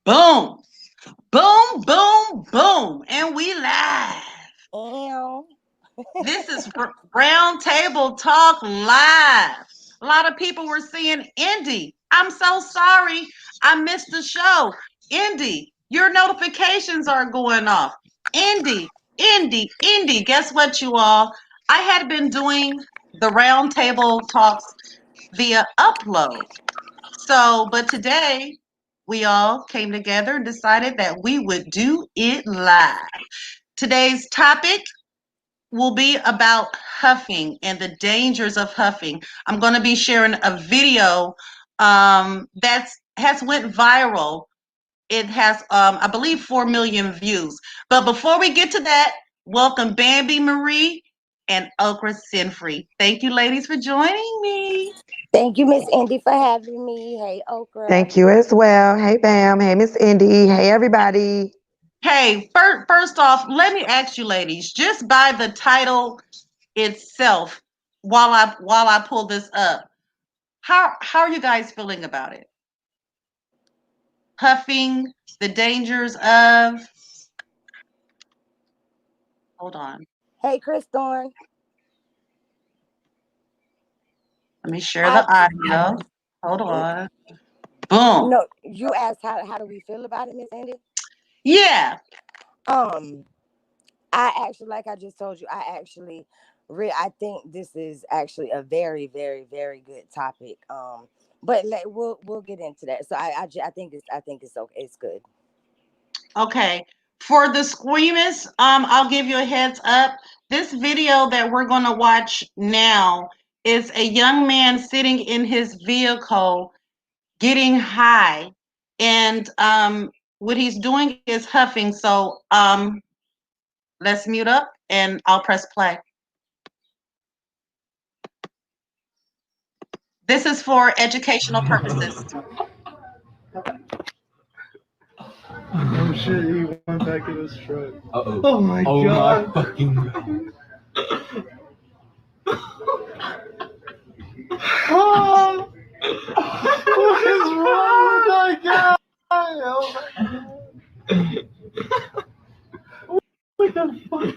Boom, boom, boom, boom. And we live. Ew. This is Round Table Talk Live. A lot of people were saying, Indy, I'm so sorry. I missed the show. Indy, your notifications are going off. Indy. Guess what, you all? I had been doing the Round Table Talks via upload. But today we all came together and decided that we would do it live. Today's topic will be about huffing and the dangers of huffing. I'm going to be sharing a video that has went viral. It has, I believe, 4 million views. But before we get to that, welcome BAMBI Marie and OKRA Sinfree. Thank you, ladies, for joining me. Thank you, Miss Indy, for having me. Hey, Okra. Thank you as well. Hey, Bam. Hey, Miss Indy. Hey, everybody. Hey, first off, let me ask you, ladies, just by the title itself, while I pull this up, how are you guys feeling about it? Huffing, the dangers of. Hold on. Hey, Chris Thorne. Let me share the audio. Hold on. Boom. No, you asked how do we feel about it, Miss Indy? Yeah. I actually, like I just told you, I think this is actually a very, very, very good topic. But we'll get into that. So I think it's okay. It's good. Okay. For the squeamish, I'll give you a heads up. This video that we're gonna watch now is a young man sitting in his vehicle getting high, and what he's doing is huffing. So let's mute up and I'll press play. This is for educational purposes. Oh shit, he went back in his truck. Uh-oh. Oh my god. My fucking god. Oh, what is wrong with that guy? Oh my god. What the fuck?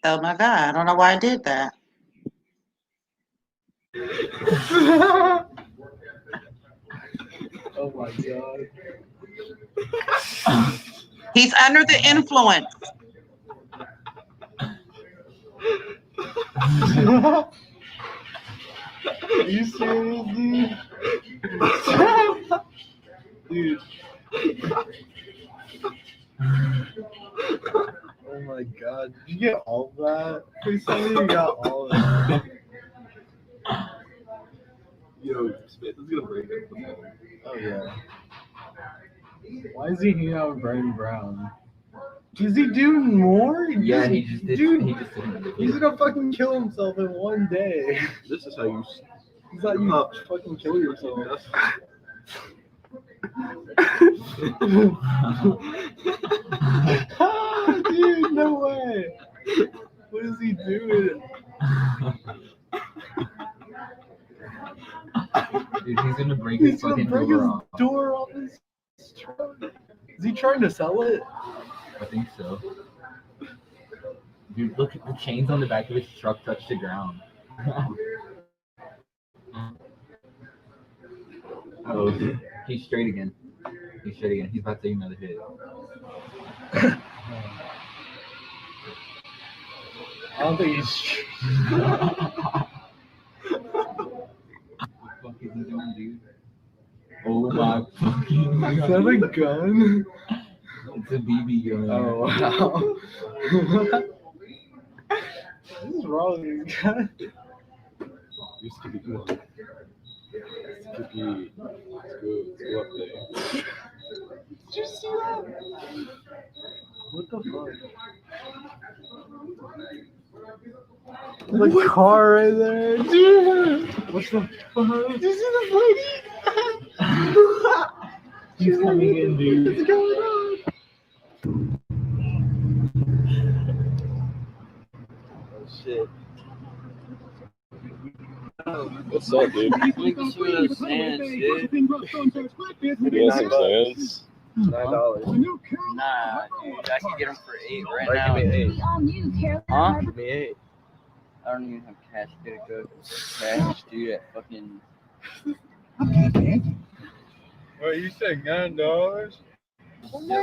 Oh my god, I don't know why I did that. Oh my god. He's under the influence. Are you serious, dude? Dude. Oh my god. Did you get all of that? Please tell me you got all of that. Yo, Smith is gonna break up the phone. Oh yeah. Why is he hanging out with Brian Brown? Is he doing more? Yeah, he just did. Dude, He just did. he's gonna fucking kill himself in one day. This is how you. He's like, you fucking kill yourself. Ah, dude, no way. What is he doing? Dude, he's gonna break He's his gonna fucking break door his off. door off his truck. Is he trying to sell it? I think so. Dude, look at the chains on the back of his truck touch the ground. Oh, he's straight again. He's straight again. He's about to take another hit. I don't think he's. What the fuck is he doing, dude? Oh my fucking Is that a gun? It's a BB gun. Oh wow. What is wrong with this guy? Used to be good. Let's go up there. Did you see that? What the fuck? There's a car right there, dude. What's the fuck? Did you see the lady? He's coming in, dude. What's going on? What's up, dude? Look at some of those sands, dude. You want some sands? $9. Nah, dude, I could get them for $8 right now. Give me Huh? Give me 8. I don't even have cash. Gotta go cash, dude. At fucking. Wait, you said $9? Oh my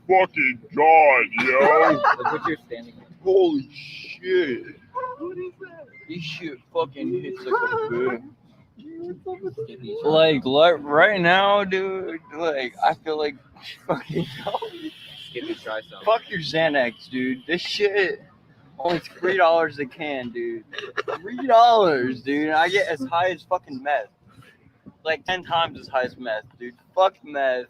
fucking god, yo! Look what you're standing. Holy shit! This shit fucking hits like a boom. Like right now, dude. Like I feel like fucking. Skippy, try some. Fuck your Xanax, dude. This shit only $3 a can, dude. $3, dude. I get as high as fucking meth. Like 10 times as high as meth, dude. Fuck meth.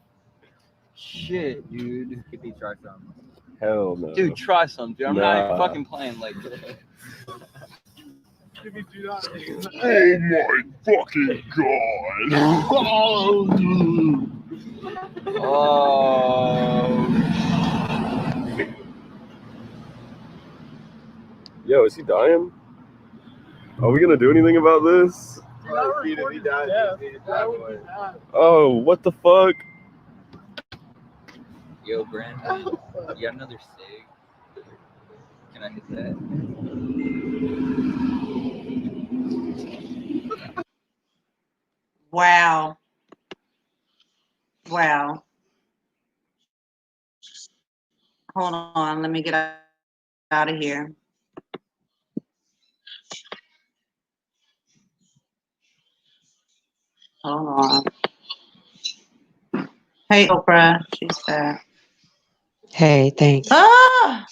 Shit, dude. Skippy, try some. Hell no. Dude, try some, dude. I'm not Nah. even fucking playing like Skippy, do not. Oh my fucking god! Oh. Yo, is he dying? Are we gonna do anything about this? He died. Oh, what the fuck? Yo, Brandon, you got another cig? Can I hit that? Wow. Wow. Hold on. Let me get out of here. Hold on. Hey, Oprah. She's back. Hey, thanks. Ah!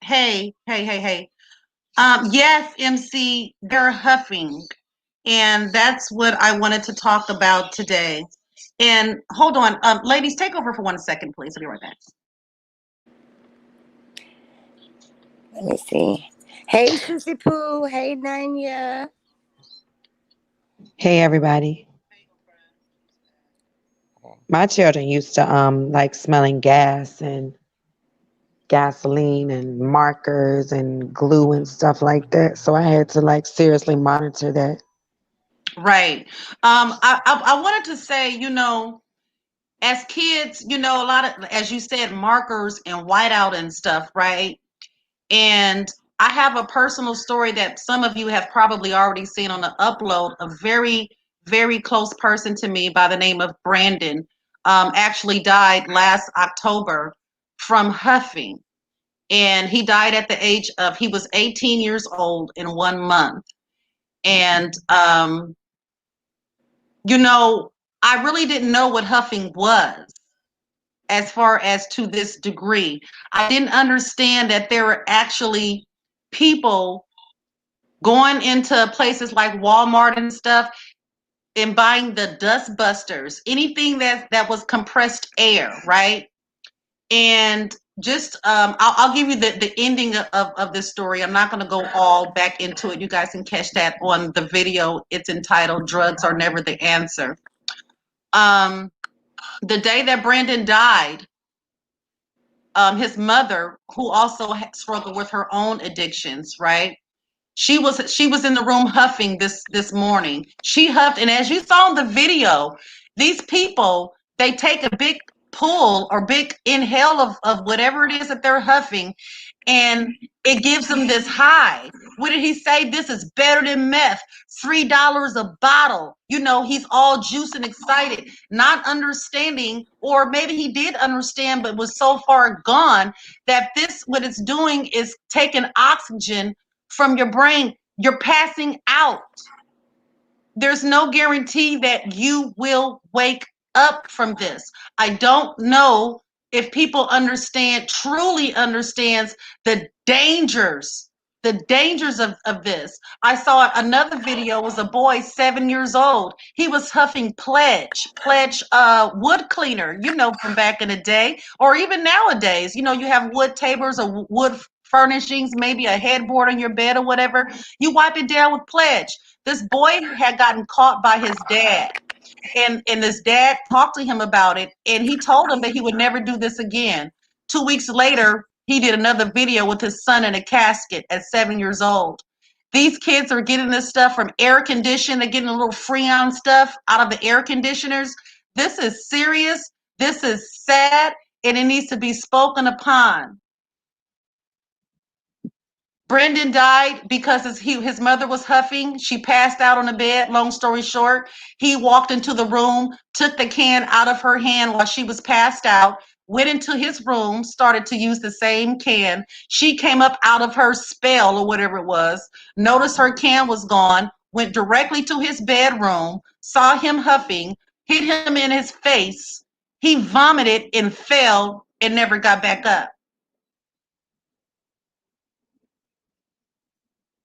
Hey. Yes, MC, they're huffing. And that's what I wanted to talk about today. And hold on, ladies, take over for 1 second, please. I'll be right back. Let me see. Hey, Sissy Pooh. Hey, Nanya. Hey, everybody. My children used to like smelling gas and gasoline and markers and glue and stuff like that. So I had to like seriously monitor that. Right. I wanted to say, as kids, a lot of, as you said, markers and whiteout and stuff, right? And I have a personal story that some of you have probably already seen on the upload. A very, very close person to me by the name of Brandon actually died last October from huffing. And he died at the age of, he was 18 years old in 1 month. And, I really didn't know what huffing was as far as to this degree. I didn't understand that there were actually people going into places like Walmart and stuff and buying the dust busters, anything that was compressed air, right? And just I'll give you the ending of this story. I'm not going to go all back into it. You guys can catch that on the video. It's entitled "Drugs Are Never the Answer." The day that Brandon died, his mother, who also struggled with her own addictions, right? She was in the room huffing this morning. She huffed, and as you saw in the video, these people, they take a big pull or big inhale of whatever it is that they're huffing, and it gives them this high. What did he say? This is better than meth. $3 a bottle. He's all juice and excited, not understanding, or maybe he did understand, but was so far gone that what it's doing is taking oxygen from your brain. You're passing out. There's no guarantee that you will wake up from this. I don't know if people truly understands the dangers of this. I saw another video. It was a boy 7 years old. He was huffing pledge wood cleaner, from back in the day, or even nowadays. You have wood tables or wood furnishings, maybe a headboard on your bed or whatever. You wipe it down with pledge. This boy had gotten caught by his dad, and his dad talked to him about it, and he told him that he would never do this again. 2 weeks later, he did another video with his son in a casket at 7 years old. These kids are getting this stuff from air conditioning. They're getting a little Freon stuff out of the air conditioners. This is serious. This is sad, and it needs to be spoken upon. Brendan died because his mother was huffing. She passed out on the bed. Long story short, he walked into the room, took the can out of her hand while she was passed out, went into his room, started to use the same can. She came up out of her spell or whatever it was, noticed her can was gone, went directly to his bedroom, saw him huffing, hit him in his face. He vomited and fell and never got back up.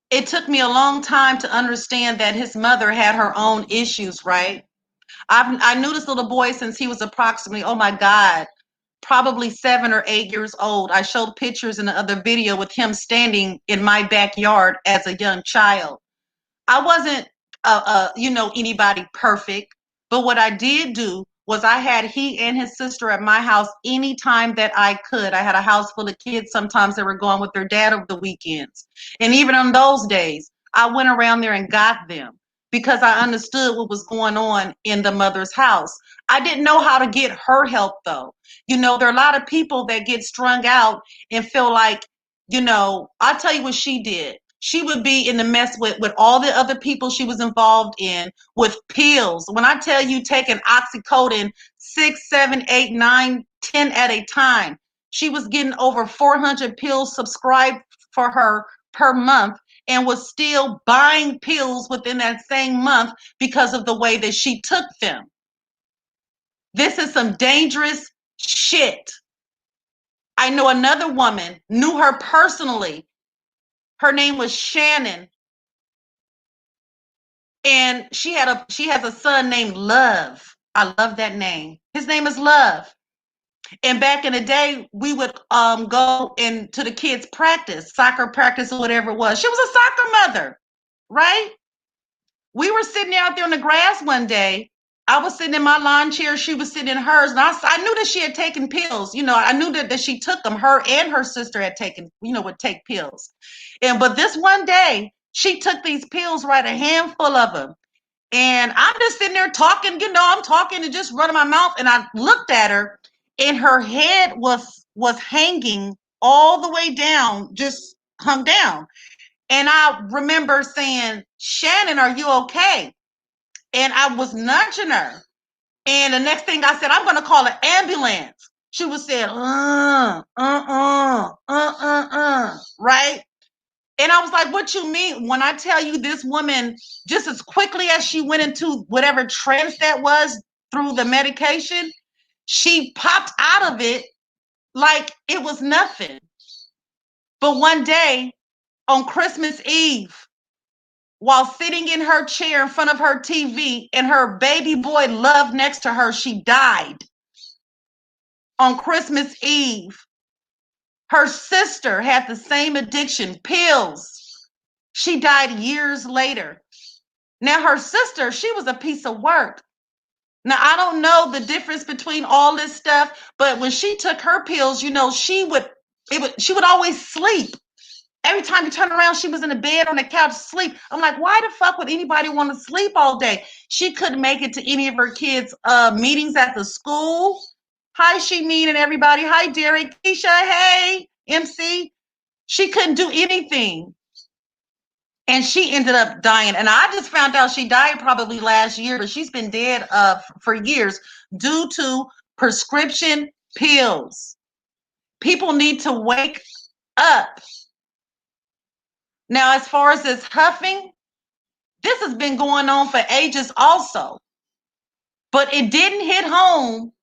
It took me a long time to understand that his mother had her own issues, right? I knew this little boy since he was approximately, oh my God, probably 7 or 8 years old. I showed pictures in the other video with him standing in my backyard as a young child. I wasn't, anybody perfect, but what I did do was I had he and his sister at my house anytime that I could. I had a house full of kids. Sometimes they were going with their dad over the weekends. And even on those days, I went around there and got them because I understood what was going on in the mother's house. I didn't know how to get her help though. There are a lot of people that get strung out and feel like, I'll tell you what she did. She would be in the mess with all the other people she was involved in with pills. When I tell you taking oxycodone 6, 7, 8, 9, 10 at a time, she was getting over 400 pills subscribed for her per month and was still buying pills within that same month because of the way that she took them. This is some dangerous shit. I know another woman, knew her personally. Her name was Shannon. And she has a son named Love. I love that name. His name is Love. And back in the day, we would go into the kids' practice, soccer practice or whatever it was. She was a soccer mother, right? We were sitting out there in the grass one day. I was sitting in my lawn chair. She was sitting in hers. And I knew that she had taken pills. I knew that she took them. Her and her sister had taken, would take pills. But this one day, she took these pills, right, a handful of them. And I'm just sitting there talking, I'm talking and just running my mouth. And I looked at her and her head was hanging all the way down, just hung down. And I remember saying, Shannon, are you okay? And I was nudging her. And the next thing I said, I'm going to call an ambulance. She was saying, right? And I was like, what you mean? When I tell you this woman, just as quickly as she went into whatever trance that was through the medication, she popped out of it like it was nothing. But one day on Christmas Eve, while sitting in her chair in front of her TV and her baby boy Love next to her, she died. On Christmas Eve, her sister had the same addiction, pills. She died years later. Now, her sister, she was a piece of work. Now, I don't know the difference between all this stuff, but when she took her pills, she would always sleep. Every time you turn around, she was in the bed on the couch sleep. I'm like, why the fuck would anybody want to sleep all day? She couldn't make it to any of her kids' meetings at the school. Hi, Shemeen and everybody. Hi, Derek, Keisha. Hey, MC. She couldn't do anything. And she ended up dying. And I just found out she died probably last year, but she's been dead for years due to prescription pills. People need to wake up. Now, as far as this huffing, this has been going on for ages also. But it didn't hit home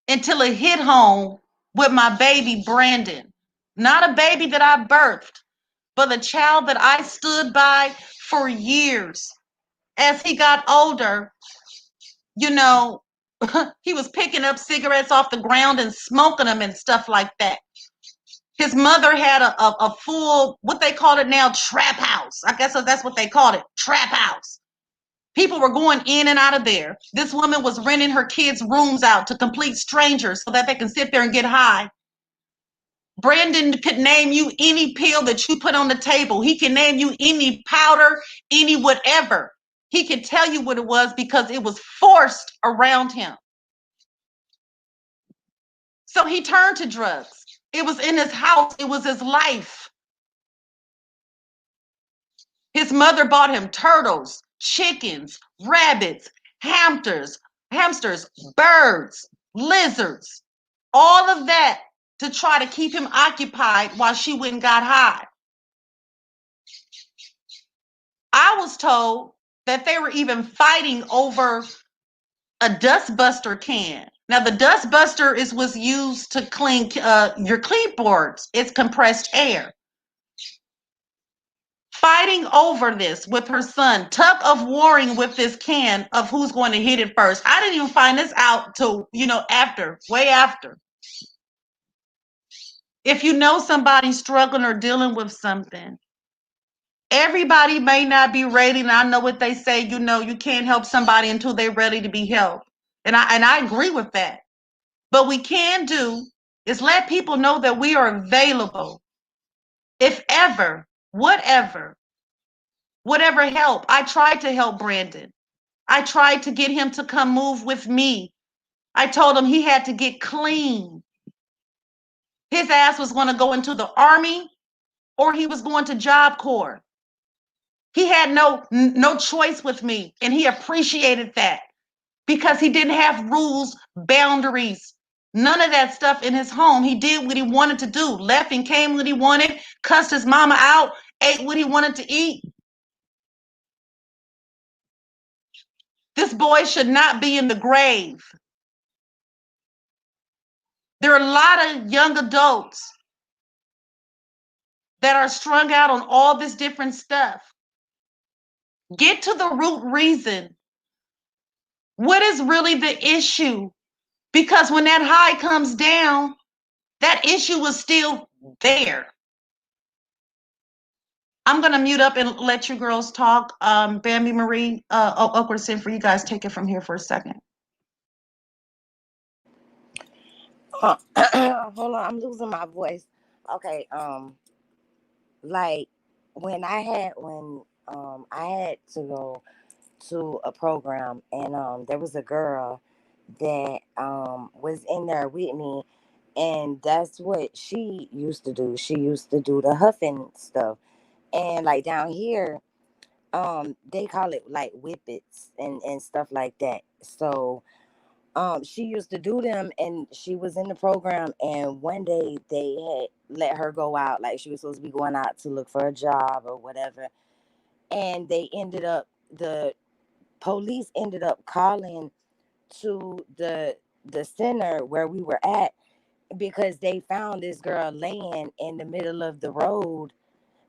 until it hit home with my baby Brandon. Not a baby that I birthed, but a child that I stood by for years. As he got older, he was picking up cigarettes off the ground and smoking them and stuff like that. His mother had a full, what they call it now, trap house. I guess that's what they called it, trap house. People were going in and out of there. This woman was renting her kids' rooms out to complete strangers so that they can sit there and get high. Brandon could name you any pill that you put on the table. He can name you any powder, any whatever. He can tell you what it was because it was forced around him. So he turned to drugs. It was in his house. It was his life. His mother bought him turtles, chickens, rabbits, hamsters, birds, lizards, all of that to try to keep him occupied while she went and got high. I was told that they were even fighting over a dustbuster can. Now, the dustbuster was used to clean your clipboards. It's compressed air. Fighting over this with her son, tug of warring with this can of who's going to hit it first. I didn't even find this out till, after, way after. If you know somebody struggling or dealing with something, everybody may not be ready. And I know what they say, you can't help somebody until they're ready to be helped. And I agree with that. But we can do is let people know that we are available. If ever, whatever help. I tried to help Brandon. I tried to get him to come move with me. I told him he had to get clean. His ass was going to go into the Army or he was going to Job Corps. He had no choice with me, and he appreciated that because he didn't have rules, boundaries, none of that stuff in his home. He did what he wanted to do, left and came what he wanted, cussed his mama out, ate what he wanted to eat. This boy should not be in the grave. There are a lot of young adults that are strung out on all this different stuff. Get to the root reason. What is really the issue? Because when that high comes down, that issue is still there. I'm going to mute up and let you girls talk. Bambi, Marie, OKRA, for you guys, take it from here for a second. Hold on, I'm losing my voice. Okay, like when I had to go to a program, and there was a girl that was in there with me, and that's what she used to do. She used to do the huffing stuff, and like down here, they call it like whippets and stuff like that. So she used to do them, and she was in the program, and one day they had let her go out, like she was supposed to be going out to look for a job or whatever, and the police ended up calling to the center where we were at, because they found this girl laying in the middle of the road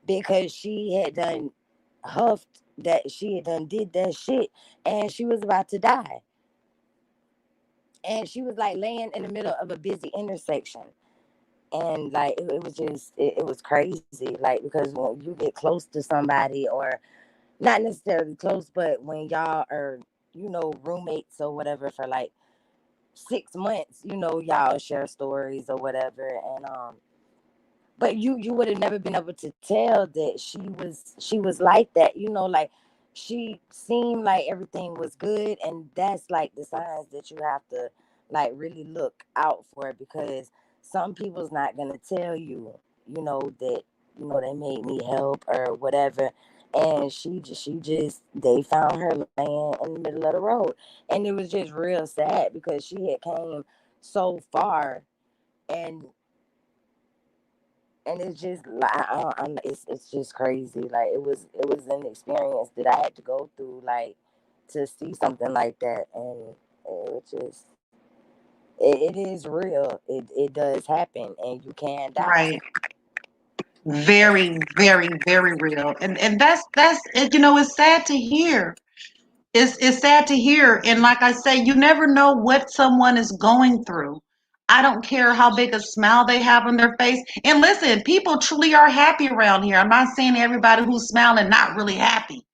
because she had done huffed, that she had done did that shit, and she was about to die. And she was like laying in the middle of a busy intersection. And like it was just it was crazy. Like, because when you get close to somebody, or not necessarily close, but when y'all are, roommates or whatever for like 6 months, y'all share stories or whatever. And but you would have never been able to tell that she was like that, like she seemed like everything was good. And that's like the signs that you have to like really look out for, because some people's not gonna tell you, that they may need help or whatever. And she just they found her laying in the middle of the road, and it was just real sad because she had came so far. And it's just like it's just crazy. Like it was an experience that I had to go through, like to see something like that. And it just it is real. It does happen, and you can die. Right. Very, very, very real. And that's it's sad to hear. It's sad to hear. And like I say, you never know what someone is going through. I don't care how big a smile they have on their face. And listen, people truly are happy around here. I'm not saying everybody who's smiling not really happy.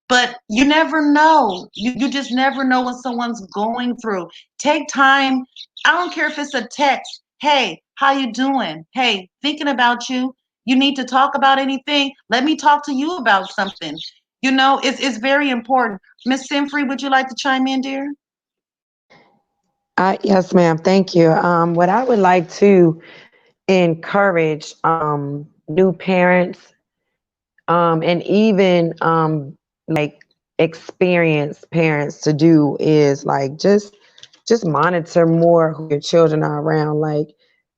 But you never know. You just never know what someone's going through. Take time. I don't care if it's a text. Hey, how you doing? Hey, thinking about you. You need to talk about anything? Let me talk to you about something. It's very important. Miss Sinfrey, would you like to chime in, dear? Yes, ma'am. Thank you. What I would like to encourage new parents and even like experienced parents to do is like just monitor more who your children are around. Like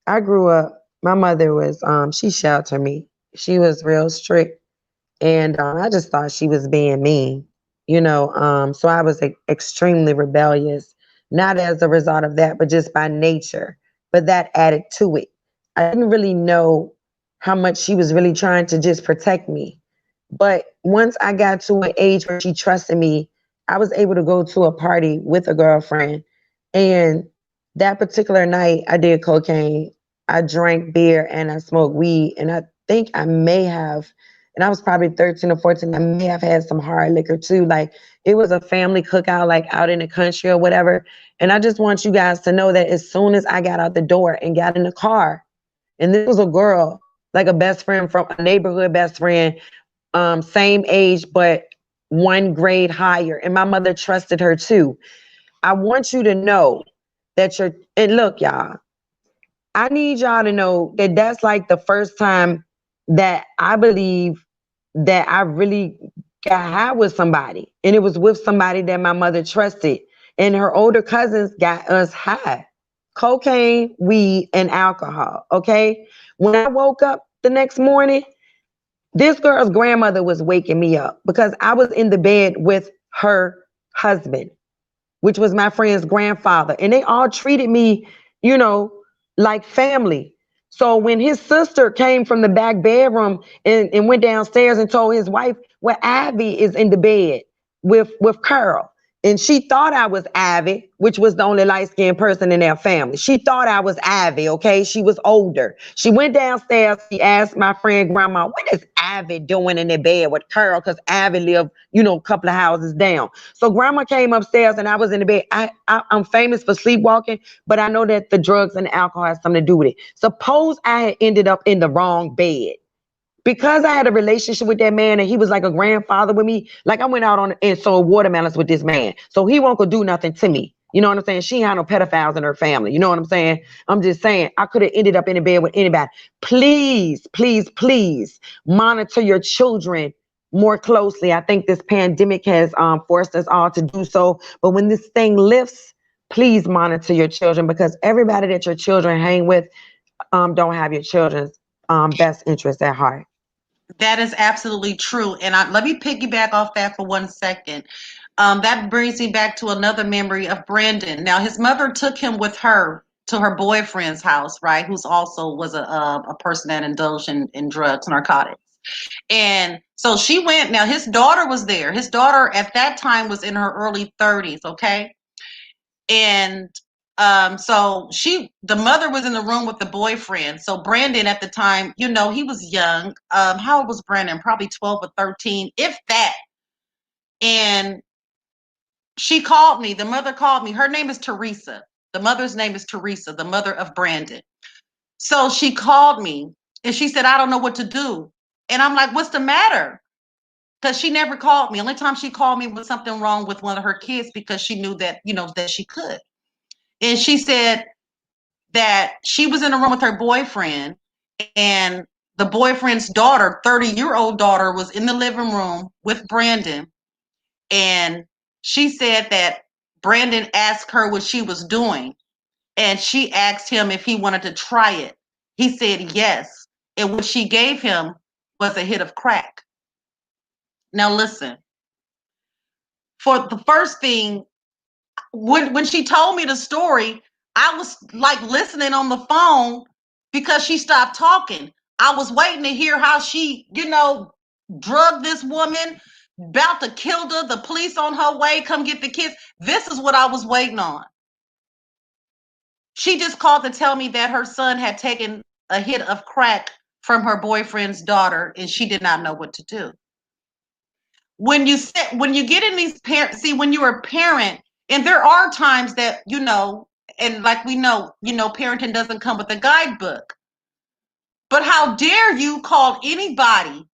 I grew up, my mother was she sheltered me. She was real strict, and I just thought she was being mean, so I was extremely rebellious, not as a result of that, but just by nature. But that added to it. I didn't really know how much she was really trying to just protect me. But once I got to an age where she trusted me, I was able to go to a party with a girlfriend. And that particular night, I did cocaine, I drank beer, and I smoked weed. And I think I may have, and I was probably 13 or 14, I may have had some hard liquor too. Like it was a family cookout, like out in the country or whatever. And I just want you guys to know that as soon as I got out the door and got in the car, and this was a girl, like a best friend from a neighborhood best friend, same age, but 1 grade higher. And my mother trusted her too. I want you to know that and look, y'all, I need y'all to know that that's like the first time that I believe that I really got high with somebody. And it was with somebody that my mother trusted. And her older cousins got us high. Cocaine, weed, and alcohol. Okay. When I woke up the next morning, this girl's grandmother was waking me up because I was in the bed with her husband, which was my friend's grandfather. And they all treated me, you know, like family. So when his sister came from the back bedroom and went downstairs and told his wife, well, Ivy is in the bed with Carl. And she thought I was Ivy, which was the only light-skinned person in their family. She thought I was Ivy, okay? She was older. She went downstairs. She asked my friend grandma, what is Ivy doing in the bed with Carl? Because Ivy lived, a couple of houses down. So grandma came upstairs and I was in the bed. I'm famous for sleepwalking, but I know that the drugs and the alcohol has something to do with it. Suppose I had ended up in the wrong bed. Because I had a relationship with that man and he was like a grandfather with me, like I went out on and sold watermelons with this man. So he won't go do nothing to me. You know what I'm saying? She had no pedophiles in her family. You know what I'm saying? I'm just saying I could have ended up in a bed with anybody. Please, please, please monitor your children more closely. I think this pandemic has forced us all to do so. But when this thing lifts, please monitor your children because everybody that your children hang with don't have your children's best interest at heart. That is absolutely true. And let me piggyback off that for 1 second. That brings me back to another memory of Brandon. Now, his mother took him with her to her boyfriend's house, right? Who's also was a person that indulged in drugs, narcotics. And so she went. Now, his daughter was there. His daughter at that time was in her early 30s, okay? And so the mother was in the room with the boyfriend. So Brandon at the time, he was young. How old was Brandon? Probably 12 or 13, if that. And she called me. The mother called me. Her name is Teresa. The mother's name is Teresa, the mother of Brandon. So she called me and she said, I don't know what to do. And I'm like, what's the matter? Because she never called me. Only time she called me was something wrong with one of her kids because she knew that, that she could. And she said that she was in a room with her boyfriend and the boyfriend's daughter, 30-year-old daughter, was in the living room with Brandon. And she said that Brandon asked her what she was doing. And she asked him if he wanted to try it. He said yes. And what she gave him was a hit of crack. Now, listen, for the first thing, when she told me the story, I was like listening on the phone because she stopped talking. I was waiting to hear how she, drugged this woman, about to kill her, the police on her way, come get the kids. This is what I was waiting on. She just called to tell me that her son had taken a hit of crack from her boyfriend's daughter and she did not know what to do. When you get in these parents, see, when you're a parent, and there are times that, and like we know, parenting doesn't come with a guidebook. But how dare you call anybody?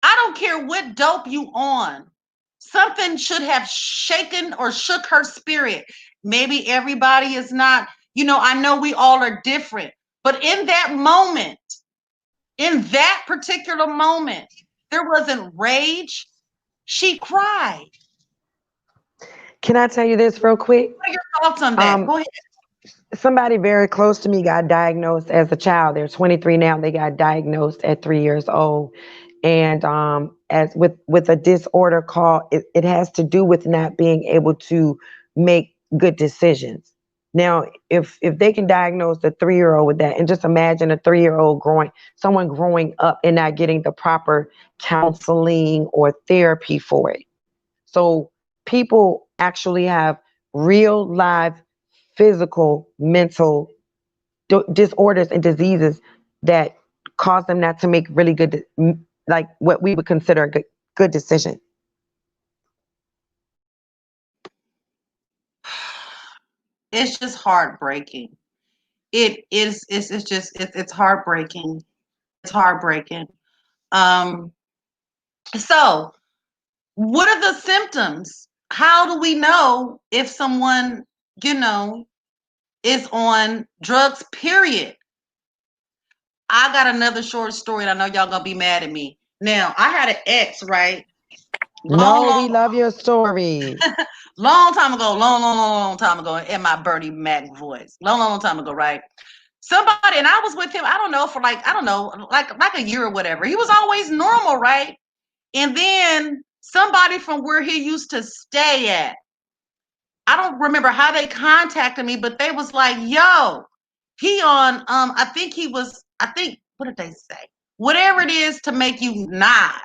I don't care what dope you on. Something should have shaken or shook her spirit. Maybe everybody is not, I know we all are different. But in that particular moment, there wasn't rage. She cried. Can I tell you this real quick? What are your thoughts on that? Um, Go ahead. Somebody very close to me got diagnosed as a child. They're 23 now. They got diagnosed at 3 years old, and as with a disorder called it has to do with not being able to make good decisions. Now, if they can diagnose the 3 year old with that, and just imagine a 3 year old someone growing up and not getting the proper counseling or therapy for it. So people actually have real live physical, mental disorders and diseases that cause them not to make really good, like what we would consider a good decision. It's just heartbreaking. It is. It's just. It's heartbreaking. It's heartbreaking. Um. So, what are the symptoms? How do we know if someone, you know, is on drugs? Period. I got another short story, and I know y'all gonna be mad at me. Now, I had an ex, right? Long, No, we long, love your stories. long time ago. Long time ago. In my Bernie Mac voice. Long time ago, right? Somebody, and I was with him. I don't know, for like, I don't know, like a year or whatever. He was always normal, right? And then somebody from where he used to stay at, I don't remember how they contacted me, but they was like, yo, he on I think, what did they say? Whatever it is to make you nod.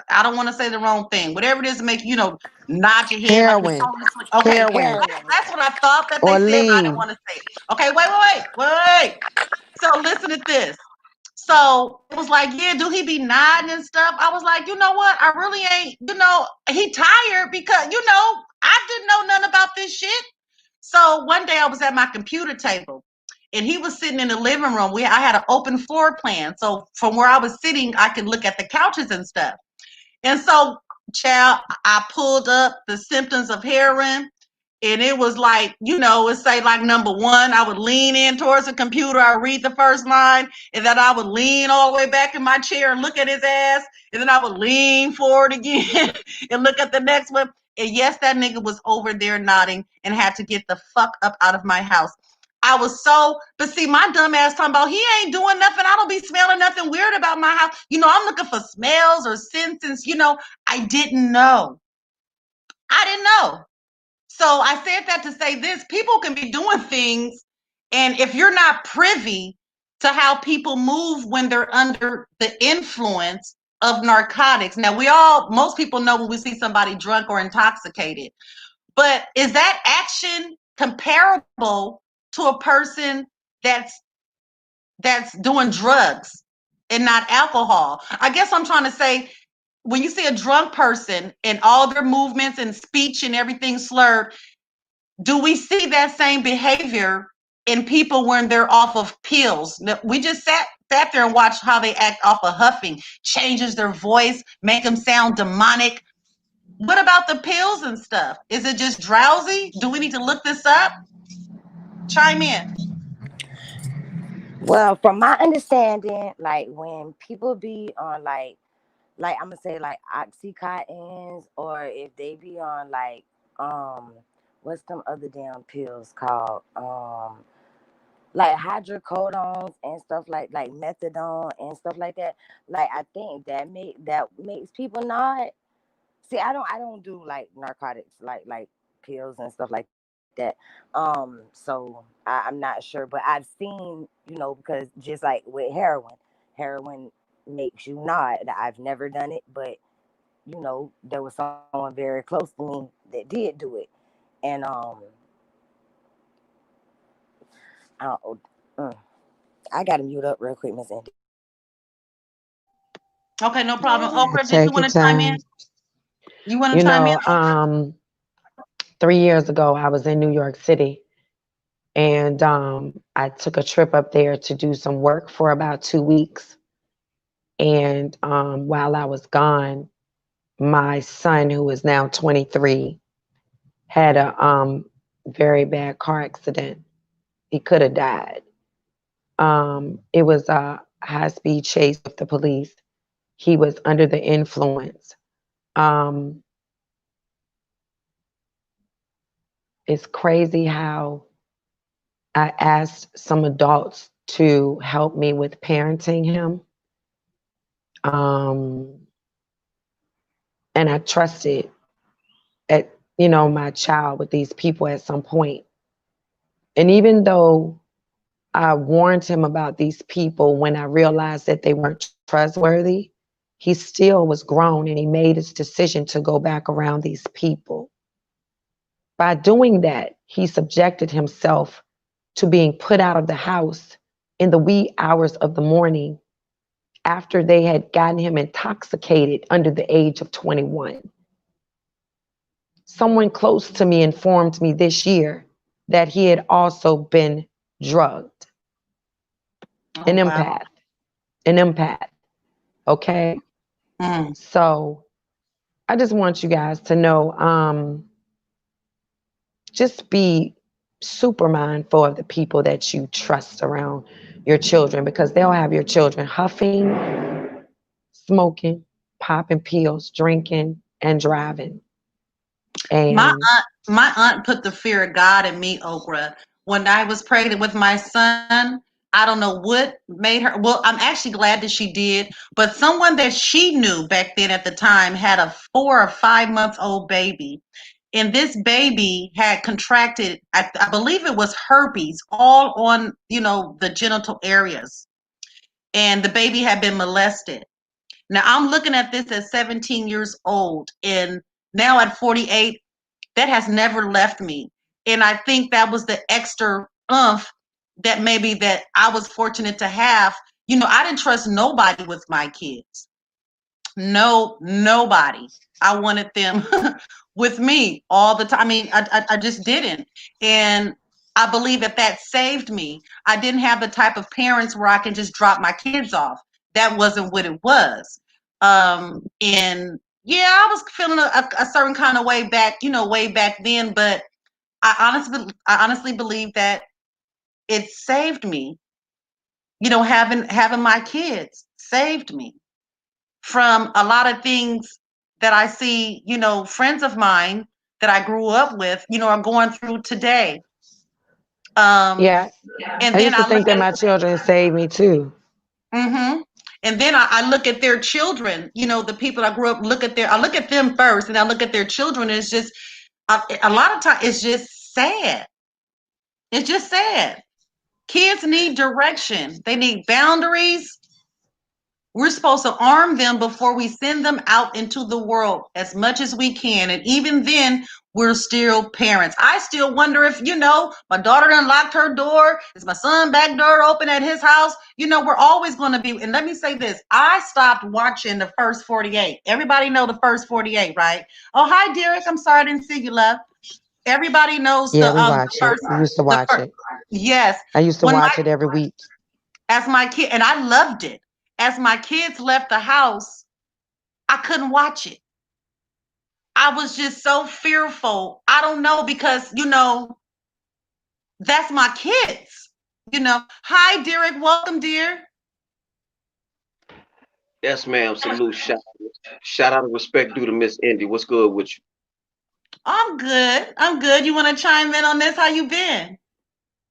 I don't want to say the wrong thing. Whatever it is to make nod your head like you're Heroin, falling asleep. Okay, heroin, Heroin. that's what I thought that they or said, but I didn't lean. want to say it. Okay, wait. So listen to this. So it was like, yeah, do he be nodding and stuff? I was like, you know what? I really ain't, he tired because, I didn't know nothing about this shit. So one day I was at my computer table and he was sitting in the living room. I had an open floor plan. So from where I was sitting, I could look at the couches and stuff. And so, child, I pulled up the symptoms of heroin. And it was like, it say like number one, I would lean in towards the computer. I read the first line, and then I would lean all the way back in my chair and look at his ass. And then I would lean forward again and look at the next one. And yes, that nigga was over there nodding and had to get the fuck up out of my house. But see, my dumb ass talking about he ain't doing nothing. I don't be smelling nothing weird about my house. I'm looking for smells or scents. I didn't know. I didn't know. So I said that to say this: people can be doing things, and if you're not privy to how people move when they're under the influence of narcotics. Now, most people know when we see somebody drunk or intoxicated, but is that action comparable to a person that's doing drugs and not alcohol? I guess I'm trying to say, when you see a drunk person and all their movements and speech and everything slurred, do we see that same behavior in people when they're off of pills? We just sat there and watched how they act off of huffing, changes their voice, make them sound demonic. What about the pills and stuff? Is it just drowsy? Do we need to look this up? Chime in. Well, from my understanding, like when people be on like I'm gonna say like oxycontins, or if they be on um what's them other damn pills called, like hydrocodones and stuff, like methadone and stuff like that. Like I think that makes people nod. See, I don't do like narcotics, like pills and stuff like that. So I'm not sure, but I've seen, because just like with heroin makes you nod. I've never done it, but there was someone very close to me that did do it, and I don't, uh, I gotta mute up real quick, Miss Indy. Okay, no problem. Okra, did you Take your want to chime in? time. You want to You chime in, know, Okra? 3 years ago, I was in New York City, And I took a trip up there to do some work for about 2 weeks. And while I was gone, my son, who is now 23, had a very bad car accident. He could have died. It was a high speed chase with the police. He was under the influence. Um, it's crazy how I asked some adults to help me with parenting him. Um, and I trusted my child with these people at some point. And even though I warned him about these people when I realized that they weren't trustworthy, he still was grown and he made his decision to go back around these people. By doing that, he subjected himself to being put out of the house in the wee hours of the morning after they had gotten him intoxicated under the age of 21. Someone close to me informed me this year that he had also been drugged. Oh, An wow. empath. An empath. Okay. Mm. So I just want you guys to know, just be super mindful of the people that you trust around your children, because they'll have your children huffing, smoking, popping pills, drinking, and driving. My And aunt put the fear of God in me, Okra. When I was pregnant with my son, I don't know what made her. Well, I'm actually glad that she did. But someone that she knew back then at the time had a 4 or 5 months old baby, and this baby had contracted. I believe it was herpes, all on the genital areas, and the baby had been molested. Now I'm looking at this at 17 years old, and now at 48, that has never left me. And I think that was the extra that maybe that I was fortunate to have. I didn't trust nobody with my kids. No, nobody. I wanted them with me all the time. I mean, I just didn't. And I believe that saved me. I didn't have the type of parents where I can just drop my kids off. That wasn't what it was. And yeah, I was feeling a certain kind of way back then. But I honestly believe that it saved me. Having my kids saved me from a lot of things that I see, friends of mine that I grew up with, are going through today. Um, yeah, and I then used to I look think that at, my children saved me too. mm-hmm, and then I look at their children, the people I grew up, I look at them first, and I look at their children, and it's just, a lot of times, it's just sad. It's just sad. Kids need direction. They need boundaries. We're supposed to arm them before we send them out into the world as much as we can. And even then, we're still parents. I still wonder if, my daughter done locked her door. Is my son back door open at his house? We're always going to be. And let me say this. I stopped watching the first 48. Everybody know the first 48, right? Oh, hi, Derek. I'm sorry I didn't see you, love. Everybody knows Yeah, we the watch it. first, We used to the watch first. it. Yes. I used to When watch it every week. as my kid, and I loved it. As my kids left the house, I couldn't watch it. I was just so fearful. I don't know, because that's my kids. Hi, Derek. Welcome, dear. Yes, ma'am. Salute. Shout out and respect due to Miss Indy. What's good with you? I'm good. I'm good. You want to chime in on this? How you been?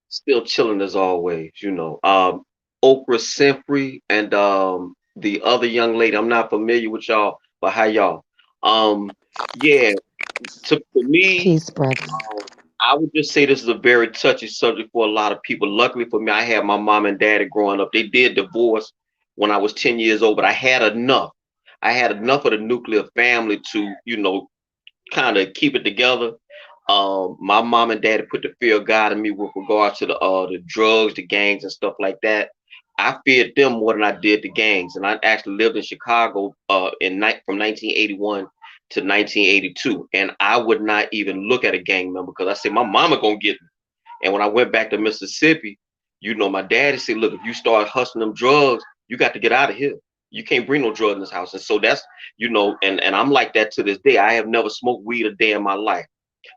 Still chilling as always, Okra Simpry and the other young lady. I'm not familiar with y'all, but hi y'all. Um yeah, for me, Peace, brother. I would just say this is a very touchy subject for a lot of people. Luckily for me, I had my mom and daddy growing up. They did divorce when I was 10 years old, but I had enough. I had enough of the nuclear family to, kind of keep it together. My mom and daddy put the fear of God in me with regards to the drugs, the gangs, and stuff like that. I feared them more than I did the gangs, and I actually lived in Chicago from 1981 to 1982, and I would not even look at a gang member because I said my mama gonna get me. And when I went back to Mississippi, my daddy said, look, if you start hustling them drugs, you got to get out of here. You can't bring no drugs in this house. And so that's, and I'm like that to this day. I have never smoked weed a day in my life.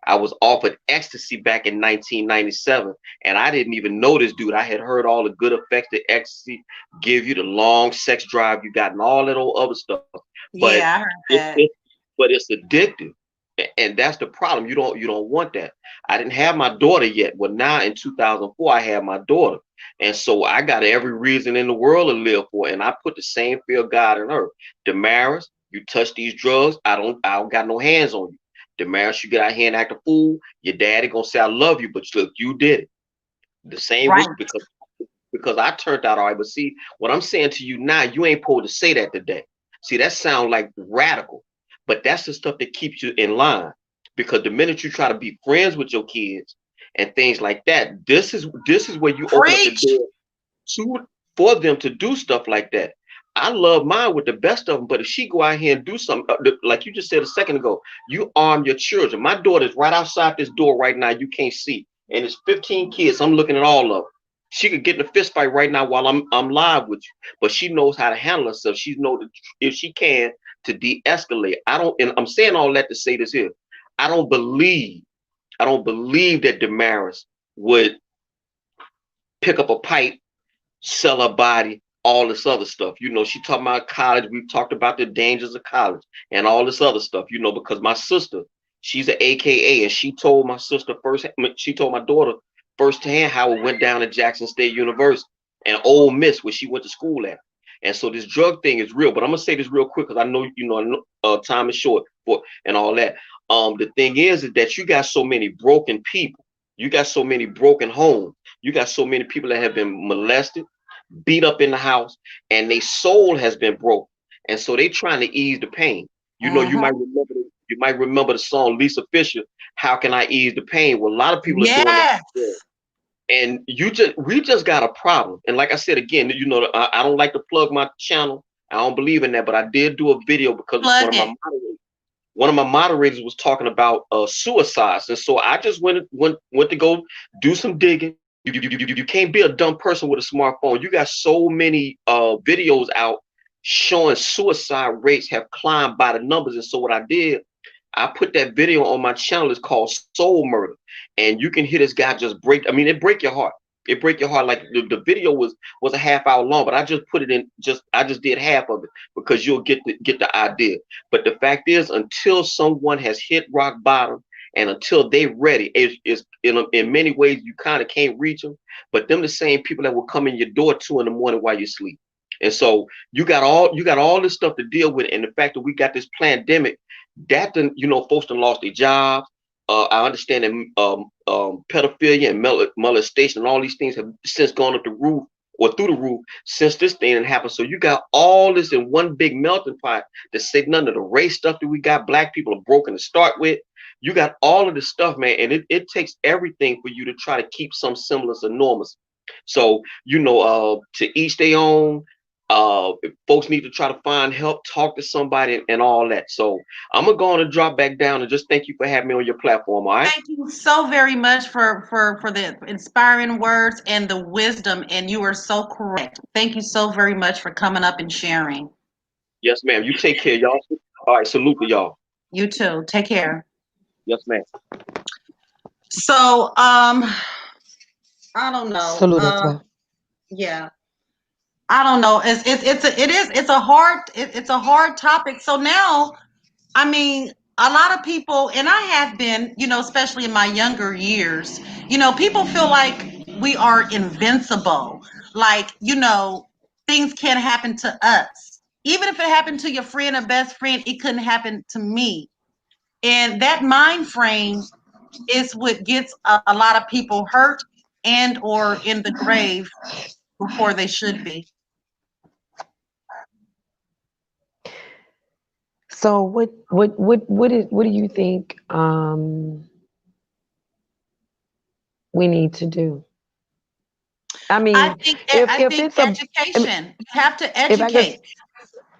I was offered ecstasy back in 1997, and I didn't even know this dude. I had heard all the good effects that ecstasy give you, the long sex drive you got, and all that old other stuff. But Yeah, I heard it, that. it but it's addictive, and that's the problem. You don't want that. I didn't have my daughter yet. Well, now in 2004, I had my daughter, and so I got every reason in the world to live for, and I put the same fear of God in her. Damaris, you touch these drugs, I don't got no hands on you. Damaris, you get out here and act a fool, your daddy gonna say I love you, but look, you did it. The same Right. with because I turned out all right. But see, what I'm saying to you now, you ain't supposed to say that today. See, that sounds like radical, but that's the stuff that keeps you in line. Because the minute you try to be friends with your kids and things like that, this is where you open up the Preach. door to for them to do stuff like that. I love mine with the best of them, but if she go out here and do something like you just said a second ago, you arm your children. My daughter's right outside this door right now. You can't see, and it's 15 kids. I'm looking at all of them. She could get in a fist fight right now while I'm live with you, but she knows how to handle herself. She knows that if she can to de-escalate. I don't, and I'm saying all that to say this here. I don't believe, I don't believe that Damaris would pick up a pipe, sell her body, all this other stuff. She talking about college. We've talked about the dangers of college and all this other stuff, because my sister, she's an AKA, and she told my sister first, she told my daughter firsthand how it went down at Jackson State University and Ole Miss, where she went to school at. And so this drug thing is real, but I'm gonna say this real quick because I know time is short for and all that. The thing is that you got so many broken people, you got so many broken homes, you got so many people that have been molested, beat up in the house, and their soul has been broken, and so they trying to ease the pain. You Hmm. might remember the song Lisa Fisher, "How Can I Ease the Pain?" Well, a lot of people are doing that. Yes. And we just got a problem. And like I said again, I don't like to plug my channel. I don't believe in that, but I did do a video because Plug it. one of my moderators was talking about suicides, and so I just went to go do some digging. You can't be a dumb person with a smartphone. You got so many videos out showing suicide rates have climbed by the numbers, and so what I did, I put that video on my channel. It's called Soul Murder, and you can hear this guy just break. I mean, it break your heart. It break your heart. Like the video was a half hour long, but I just put it in. I just did half of it because you'll get the idea. But the fact is, until someone has hit rock bottom and until they ready, it's in many ways you kind of can't reach them. But them the same people that will come in your door 2 in the morning while you sleep. And so you got all this stuff to deal with, and the fact that we got this pandemic that then folks done lost their jobs. I understand that pedophilia and molestation and all these things have since gone up the roof or through the roof since this thing happened. So you got all this in one big melting pot to say none of the race stuff that we got. Black people are broken to start with. You got all of this stuff, man, and it takes everything for you to try to keep some semblance of normalcy. So to each their own. Folks need to try to find help, talk to somebody, and all that. So I'm gonna go on and drop back down and just thank you for having me on your platform. All right. Thank you so very much for the inspiring words and the wisdom, and you are so correct. Thank you so very much for coming up and sharing. Yes, ma'am. You take care, y'all. All right. Salute to y'all. You too. Take care. Yes, ma'am. So, I don't know. Salute as well. Yeah, I don't know. It's a hard topic. So now, I mean, a lot of people, and I have been, especially in my younger years, people feel like we are invincible. Like, things can't happen to us. Even if it happened to your friend or best friend, it couldn't happen to me. And that mind frame is what gets a lot of people hurt and or in the grave before they should be. So what do you think we need to do? I I mean, think if it's a education. You have to if I could educate.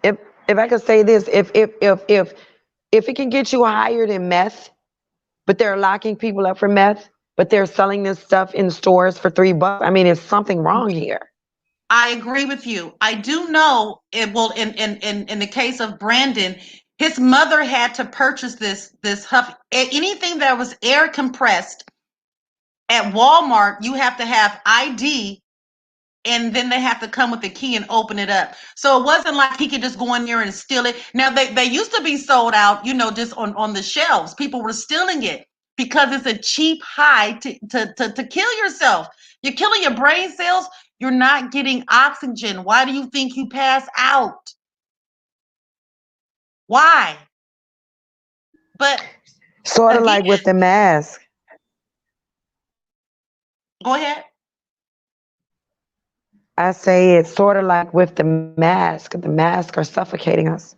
if if I could say this, if it can get you higher than meth, but they're locking people up for meth, but they're selling this stuff in stores for $3. I mean, it's something wrong here. I agree with you. I do know it will in the case of Brandon, his mother had to purchase this huff anything that was air compressed at Walmart, you have to have ID and then they have to come with the key and open it up. So it wasn't like he could just go in there and steal it. Now they used to be sold out, just on the shelves. People were stealing it because it's a cheap high to kill yourself. You're killing your brain cells. You're not getting oxygen. Why do you think you pass out? Why? But Sort of again, like with the mask. go ahead. I say it's sort of like with the mask. The mask are suffocating us.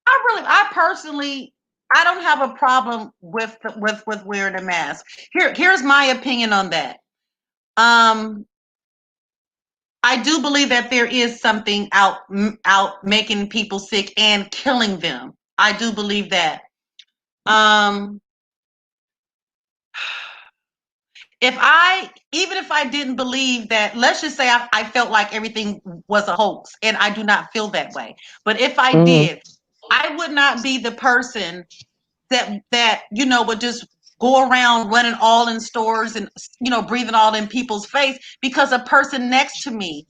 I personally, I don't have a problem with wearing a mask. Here's my opinion on that. I do believe that there is something out making people sick and killing them. I do believe that. Um, even if I didn't believe that, let's just say I felt like everything was a hoax, and I do not feel that way. But if I Mm-hmm. did, I would not be the person that would just go around running all in stores and breathing all in people's face because a person next to me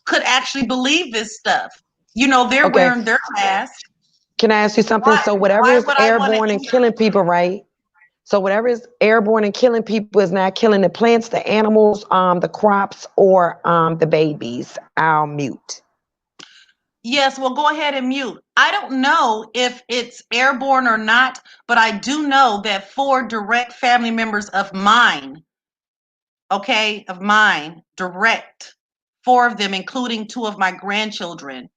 could actually believe this stuff. They're Okay. wearing their mask. Can I ask you something? why So whatever why is would I want airborne and killing people, right? So whatever is airborne and killing people is not killing the plants, the animals, the crops, or the babies. I'll mute. Yes, well, go ahead and mute. I don't know if it's airborne or not, but I do know that 4 direct family members of mine, okay, direct, 4 of them, including 2 of my grandchildren,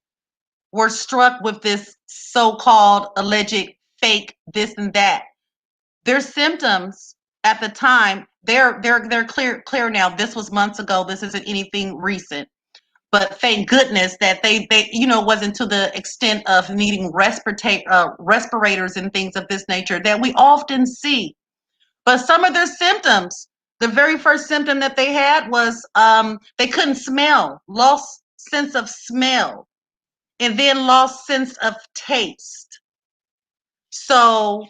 were struck with this so-called alleged fake this and that. Their symptoms at the time, they're clear now. This was months ago. This isn't anything recent. But thank goodness that they wasn't to the extent of needing respirators and things of this nature that we often see. But some of their symptoms, the very first symptom that they had was they couldn't smell, lost sense of smell, and then lost sense of taste. So,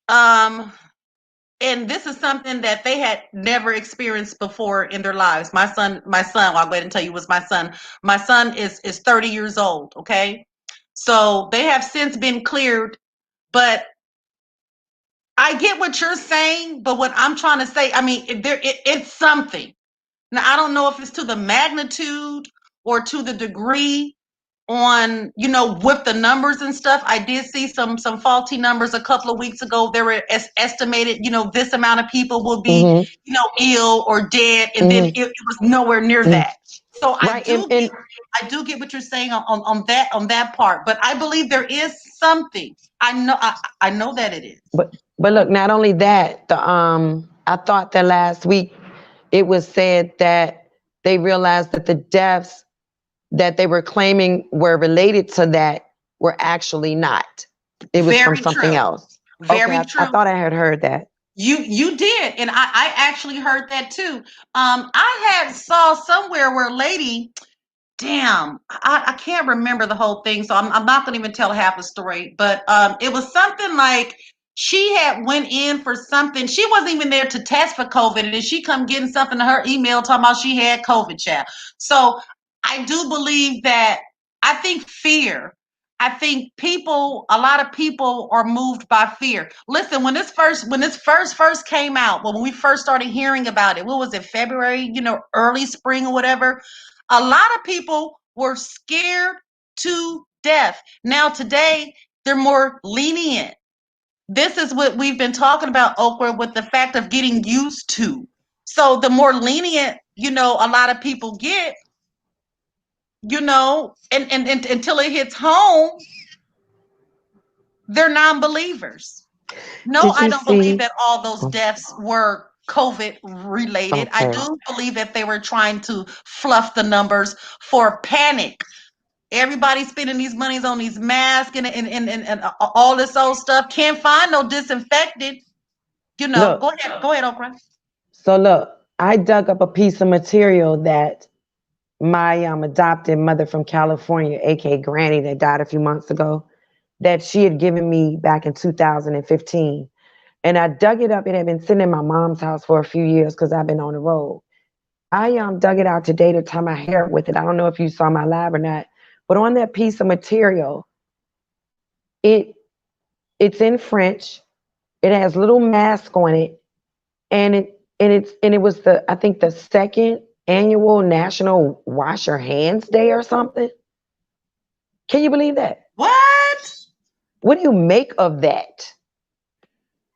and this is something that they had never experienced before in their lives. Well, I'll go ahead and tell you, was my son. My son is 30 years old. Okay, so they have since been cleared, but I get what you're saying. But what I'm trying to say, I mean, it's something. Now I don't know if it's to the magnitude or to the degree on with the numbers and stuff. I did see some faulty numbers a couple of weeks ago. There were estimated this amount of people will be Mm-hmm. ill or dead, and then Mm-hmm. it was nowhere near Mm-hmm. that. So Right. And I do get what you're saying on that part, but I believe there is something. I know that it is. but look, not only that, I thought that last week it was said that they realized that the deaths that they were claiming were related to that were actually not. It was from Very something true. else. Okay, Very I true. thought I had heard that. You did, and I actually heard that too. I had saw somewhere where a lady, damn, I can't remember the whole thing, so I'm not gonna even tell half the story. But it was something like she had went in for something. She wasn't even there to test for COVID, and then she come getting something to her email talking about she had COVID, child. So I do believe that. I think fear. I think a lot of people are moved by fear. Listen, when this first came out, when we first started hearing about it, what was it, February, early spring or whatever, a lot of people were scared to death. Now today, they're more lenient. This is what we've been talking about, Okra, with the fact of getting used to. So the more lenient, a lot of people get, and until it hits home, they're non-believers. No, Did I you don't believe see? that all those Oh, deaths were COVID related. I okay. do believe that they were trying to fluff the numbers for panic. Everybody's spending these monies on these masks and all this old stuff. Can't find no disinfectant. You know, Look, go ahead, Okra. so look, I dug up a piece of material that my adopted mother from California, aka Granny, that died a few months ago, that she had given me back in 2015. And I dug it up. It had been sitting in my mom's house for a few years because I've been on the road. I dug it out today to tie my hair with it. I don't know if you saw my live or not, but on that piece of material, it's in French. It has little mask on it, and it was I think the second annual National Wash Your Hands Day or something. Can you believe that? What? What do you make of that?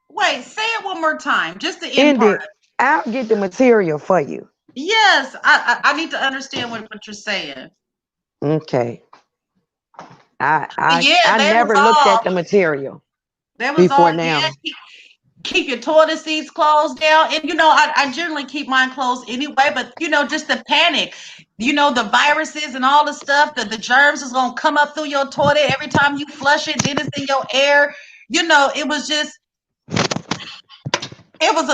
Wait, say it one more time, just the end Indy, part. I'll get the material for you. Yes, I need to understand what you're saying. Okay. Yeah, I that was never looked all. at the material That was all. before now. Yeah, keep your toilet seats closed down. And I generally keep mine closed anyway, but just the panic. The viruses and all the stuff, the germs is gonna come up through your toilet every time you flush it, then it's in your air. It was just it was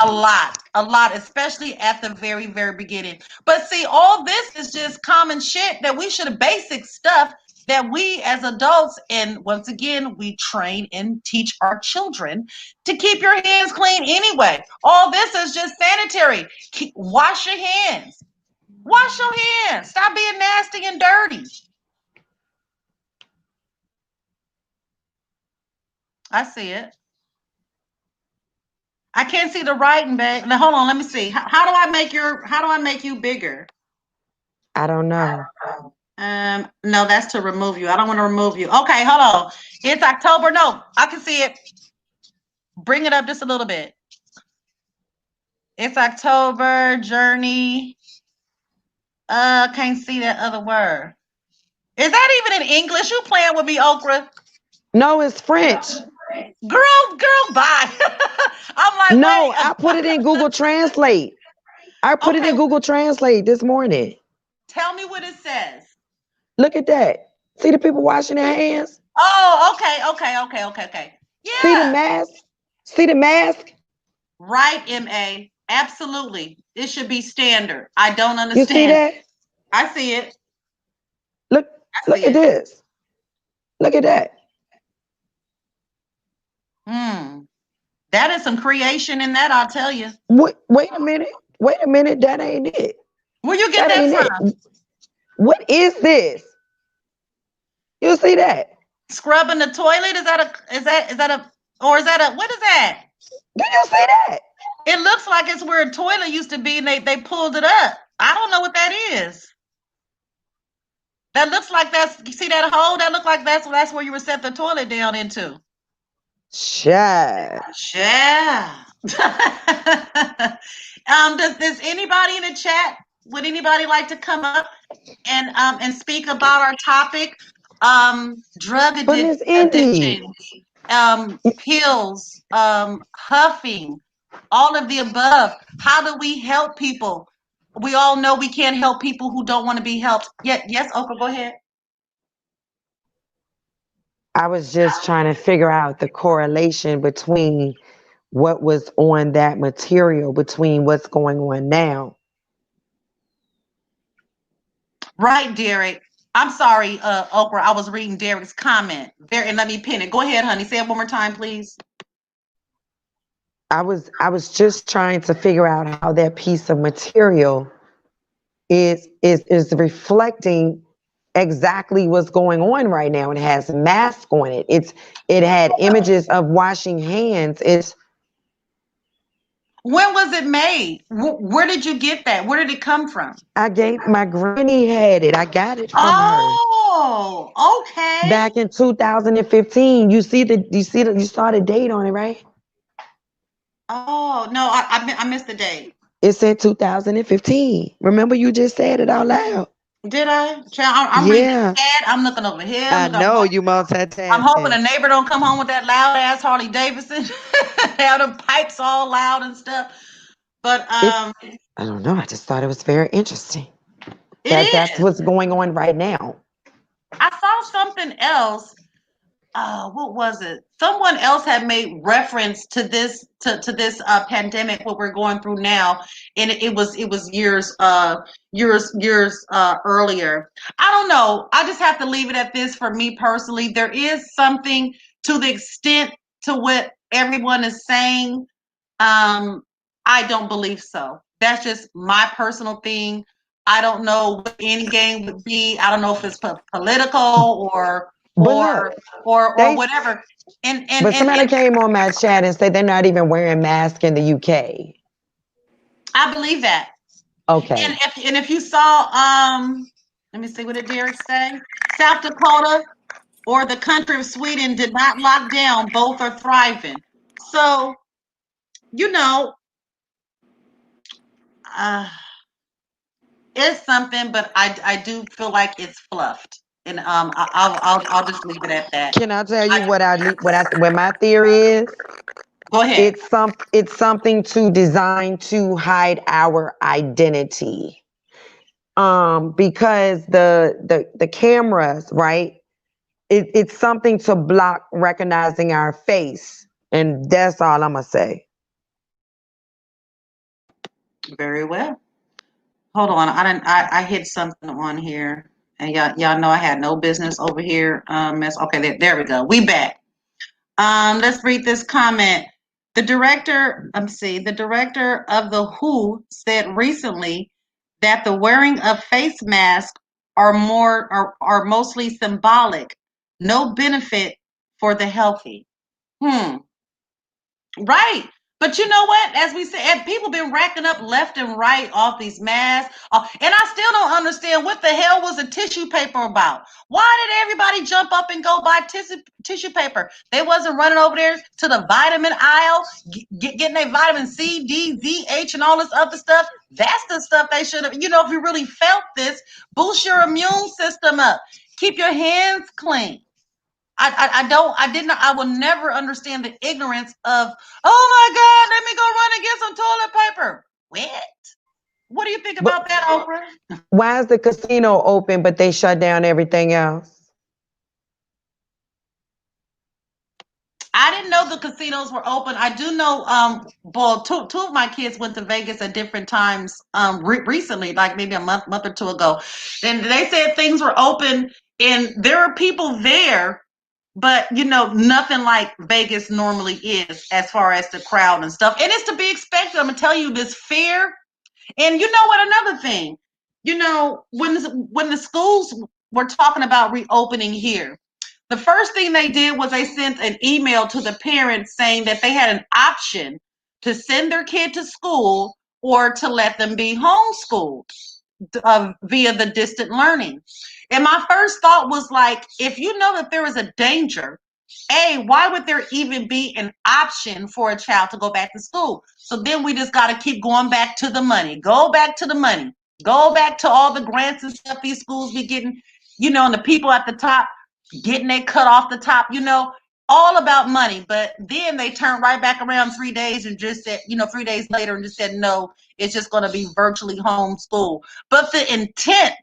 a lot, especially at the very, very beginning. But see, all this is just common shit that we should have basic stuff that we as adults, and once again, we train and teach our children to keep your hands clean anyway. All this is just sanitary. Wash your hands. Wash your hands. Stop being nasty and dirty. I see it. I can't see the writing, babe. Now hold on, let me see. How do I make you bigger? I don't know. No, that's to remove you. I don't want to remove you. Okay, hold on. It's October. No, I can see it. Bring it up just a little bit. It's October journey. Can't see that other word. Is that even in English? You playing with me, Okra? No, it's French. Girl, bye. I'm like, No, wait. I put it in Google Translate. I put it Okay, in Google Translate this morning. tell me what it says. Look at that. See the people washing their hands? Oh, okay. See the Yeah. mask? See the mask? Right, MA. Absolutely. It should be standard. I don't You see understand. that? I see it. Look, I look see at it. this. Look at that. That is some creation in that, I'll tell you. Wait a minute. Wait a minute. That ain't it. Where you get That that ain't from? it. What is this? You see that? Scrubbing the toilet? Is that a what is that? Do you see that? It looks like it's where a toilet used to be and they pulled it up. I don't know what that is. That looks like you see that hole? That look like that's where you would set the toilet down into. Child. Yeah. Does anybody in the chat, would anybody like to come up and speak about our topic? Drug But Miss Indy, addiction, pills, huffing, all of the above. How do we help people? We all know we can't help people who don't want to be helped. Yes, Oprah, go ahead. I was just trying to figure out the correlation between what was on that material between what's going on now. Right, Derek. I'm sorry, Oprah. I was reading Derek's comment. There, and let me pin it. Go ahead, honey. Say it one more time, please. I was just trying to figure out how that piece of material is reflecting exactly what's going on right now. It has masks on it. It had images of washing hands. When was it made? Where did you get that? Where did it come from? I gave my granny had it. I got it from her Oh, okay. back in 2015. You saw the date on it, right? Oh no, I missed the date. It said 2015. Remember, you just said it out loud. Did I? Child, I'm reading Yeah, the chat. I'm looking over here. I know you I'm hoping a multitasking. neighbor don't come home with that loud ass Harley Davidson. Have the pipes all loud and stuff. But I don't know. I just thought it was very interesting it that that's is. what's going on right now. I saw something else. What was it? Someone else had made reference to this pandemic, what we're going through now, and it was years earlier. I don't know. I just have to leave it at this for me personally. There is something to the extent to what everyone is saying. Um, I don't believe so. That's just my personal thing. I don't know what end game would be. I don't know if it's political But look, or or they whatever. And and but and somebody and came on my chat and said they're not even wearing masks in the UK. I believe that. Okay. And if you saw let me see, what did Derek say? South Dakota or the country of Sweden did not lock down. Both are thriving. So, you know, uh, it's something, but I do feel like it's fluffed. And I'll just leave it at that. Can I tell I, you what my theory is? go ahead. It's something to design to hide our identity. Because the cameras, right? It's something to block recognizing our face, and that's all I'm gonna say. Very well. Hold on. I hit something on here. And y'all know I had no business over here. Mess. Okay, there we go. We back. Let's read this comment. The director of the WHO said recently that the wearing of face masks are mostly symbolic, no benefit for the healthy. Hmm. Right. But you know what? As we said, people been racking up left and right off these masks. And I still don't understand what the hell was the tissue paper about. Why did everybody jump up and go buy tissue paper? They wasn't running over there to the vitamin aisle, getting their vitamin C, D, Z, H, and all this other stuff. That's the stuff they should have, if you really felt this, boost your immune system up. Keep your hands clean. I will never understand the ignorance of, oh my God, let me go run and get some toilet paper. What do you think But about that, Oprah? why is the casino open but they shut down everything else? I didn't know the casinos were open. I do know, well, two of my kids went to Vegas at different times, recently, like maybe a month or two ago. And they said things were open and there are people there, but nothing like Vegas normally is as far as the crowd and stuff. And it's to be expected. I'm gonna tell you, this fear. And you know what? Another thing, when the schools were talking about reopening here, the first thing they did was they sent an email to the parents saying that they had an option to send their kid to school or to let them be homeschooled via the distant learning. And my first thought was like, if you know that there is a danger, why would there even be an option for a child to go back to school? So then we just got to keep going back to the money, go back to the money, go back to all the grants and stuff these schools be getting, and the people at the top getting they cut off the top, all about money. But then they turned right back around 3 days and just said, 3 days later and just said, no, it's just going to be virtually homeschool. But the intent,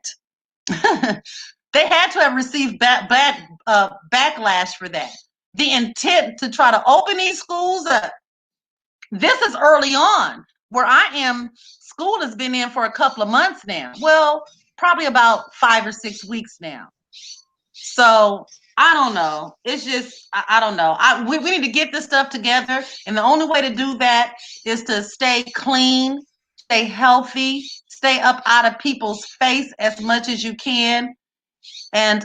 they had to have received backlash for that. The intent to try to open these schools up. This is early on. Where I am, school has been in for a couple of months now. Well, probably about 5 or 6 weeks now. So I don't know. It's just I don't know. We need to get this stuff together, and the only way to do that is to stay clean, stay healthy, stay up out of people's face as much as you can, and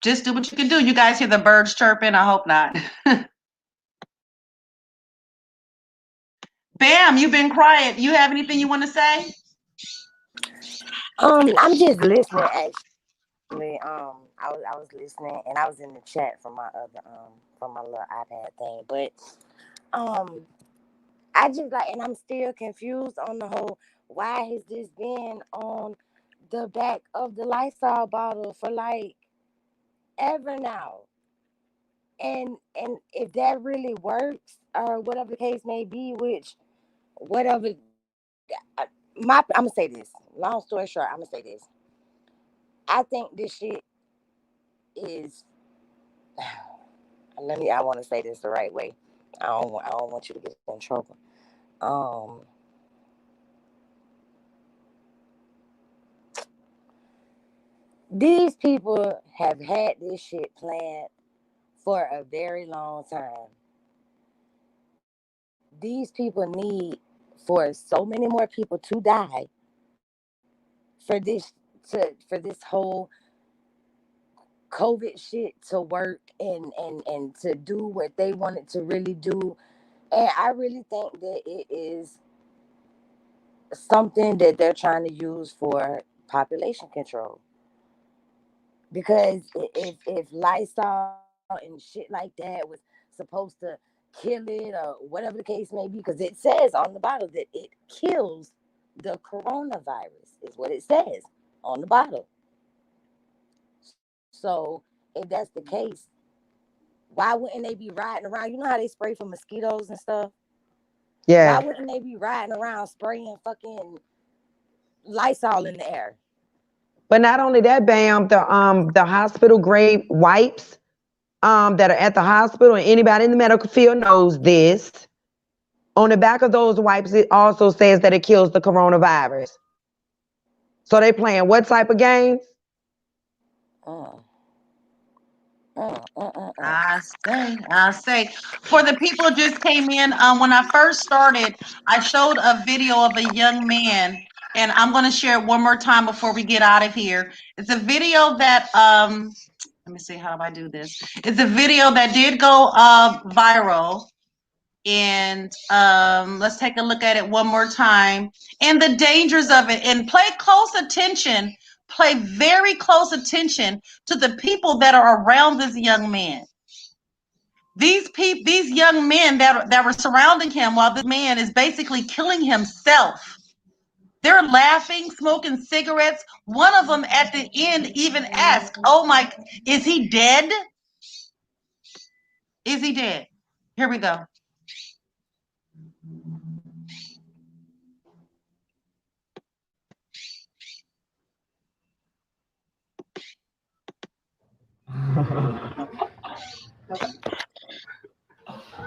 just do what you can do. You guys hear the birds chirping? I hope not. Bam, you've been quiet. You have anything you want to say? I'm just listening actually. I was listening and I was in the chat from my other from my little iPad thing. But um I just like, and I'm still confused on the whole, why has this been on the back of the Lysol bottle for like ever now? And if that really works or whatever the case may be, which whatever I'm gonna say this. Long story short, I'm gonna say this. I think this shit is. I want to say this the right way. I don't want you to get in trouble. Um, these people have had this shit planned for a very long time. These people need for so many more people to die for this whole COVID shit to work and to do what they wanted to really do. And I really think that it is something that they're trying to use for population control. Because if Lysol and shit like that was supposed to kill it or whatever the case may be, because it says on the bottle that it kills the coronavirus, is what it says on the bottle. So if that's the case, why wouldn't they be riding around? You know how they spray for mosquitoes and stuff? Why Yeah. wouldn't they be riding around spraying fucking Lysol in the air? But not only that, Bam, the hospital grade wipes that are at the hospital, and anybody in the medical field knows this. On the back of those wipes, it also says that it kills the coronavirus. So they playing what type of games? Mm, mm. I say, for the people who just came in, when I first started, I showed a video of a young man, and I'm going to share it one more time before we get out of here. It's a video that, let me see, how do I do this? It's a video that did go viral, and let's take a look at it one more time, and the dangers of it, and pay very close attention to the people that are around this young man. These young men that were surrounding him while this man is basically killing himself. They're laughing, smoking cigarettes. One of them at the end even asked, "Oh my, is he dead? Is he dead?" Here we go.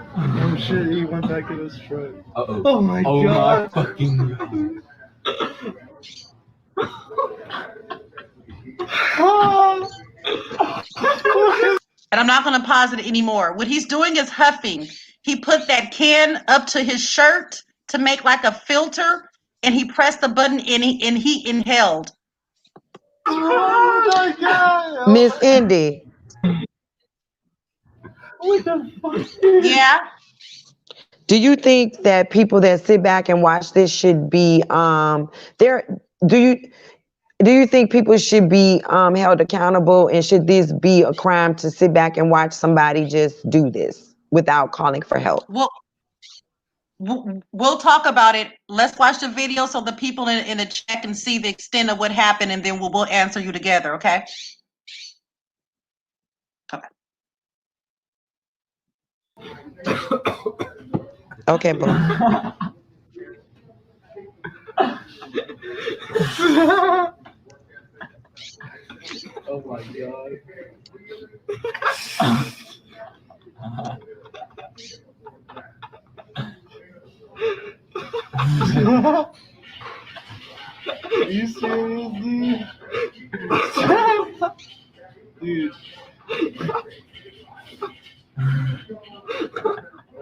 Oh shit, he went back in his truck. Uh-oh. Oh my Oh god. my fucking god. And I'm not going to pause it anymore. What he's doing is huffing. He put that can up to his shirt to make like a filter, and he pressed the button, and he inhaled. Oh my god. Miss Indy, What the fuck, dude? Yeah. do you think that people that sit back and watch this should be there? Do you think people should be held accountable, and should this be a crime to sit back and watch somebody just do this without calling for help? We'll talk about it. Let's watch the video so the people in the chat can see the extent of what happened, and then we'll answer you together, okay? Okay. Okay, boo. Oh my god. Are you serious, dude? Dude.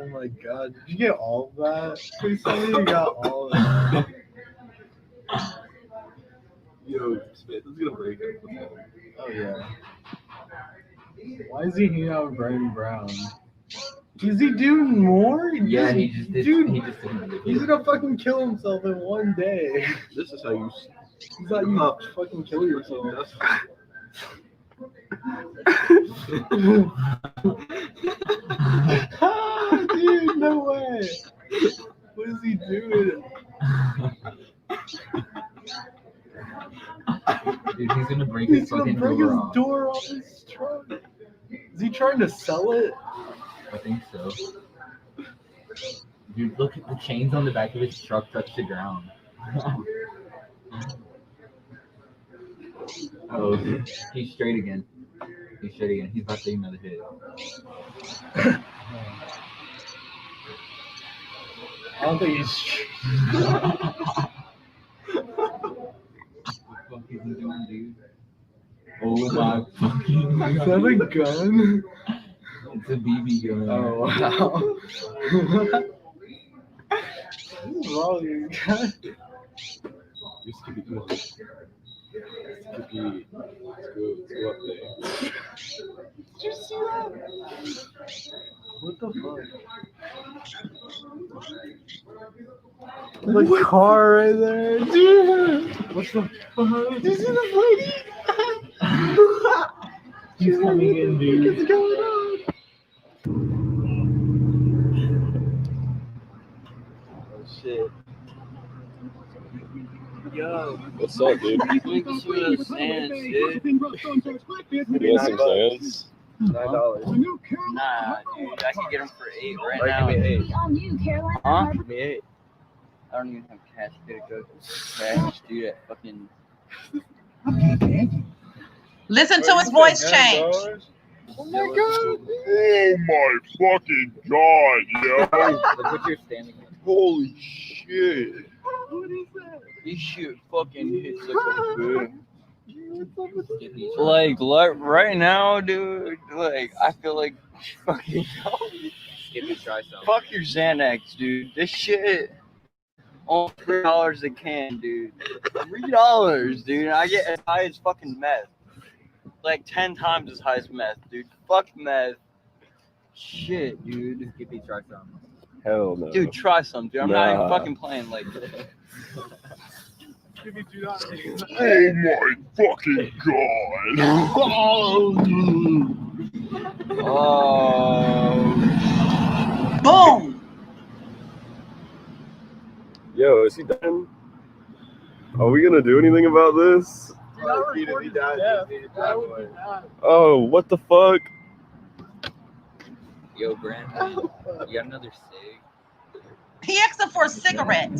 Oh my god. Did you get all of that? Please tell me you got all of that. Yo, Smith is gonna break it. Oh yeah. Why is he hanging out with Brian Brown? Is he doing more? Yeah, he just did. Dude, He just did. he's gonna fucking kill himself in one day. This is how you. He's not you fucking kill yourself. Ah, dude, no way. What is he doing? Dude, he's gonna break He's his gonna fucking break door his off. door off his truck. Is he trying to sell it? I think so. Dude, look at the chains on the back of his truck touch the ground. Oh, he's straight again. He's straight again. He's about to take another hit. I don't think he's. What the fuck is he doing, dude? Oh my fucking Is that god. a gun? It's a BB gun. Oh wow. What's wrong with you guys? Just keep it good. Let's go up there. Did you see that? What the fuck? The car right there, dude. What's the fuck? Did you see this lady? He's coming in, dude. What's going on? Oh shit. Yo, What's up, dude? drink some of those sands, dude. You want some sands? $9. Nah, dude, I could get them for $8 right now. Give me Huh? Give me 8. I don't even have cash. Gotta go cash, dude. That fucking. Listen to his voice change. Oh my god. Oh my fucking god, yo. Look what you're standing in. Holy shit. What is that? This shit fucking hits like a boom. Skippy. Like right now, dude. Like I feel like fucking. Skippy, try some. Fuck your Xanax, dude. This shit. Only $3 a can, dude. $3, dude. I get as high as fucking meth. Like 10 times as high as meth, dude. Fuck meth. Shit, dude. Skippy, try some. Hell no. Dude, try some, dude. I'm not even Nah. fucking playing. Like, Give me do not. Oh my fucking god. oh. Boom. Yo, is he done? Are we gonna do anything about this? Oh, what the fuck? Yo, Brandon, you got another cig? He asked him for a cigarette.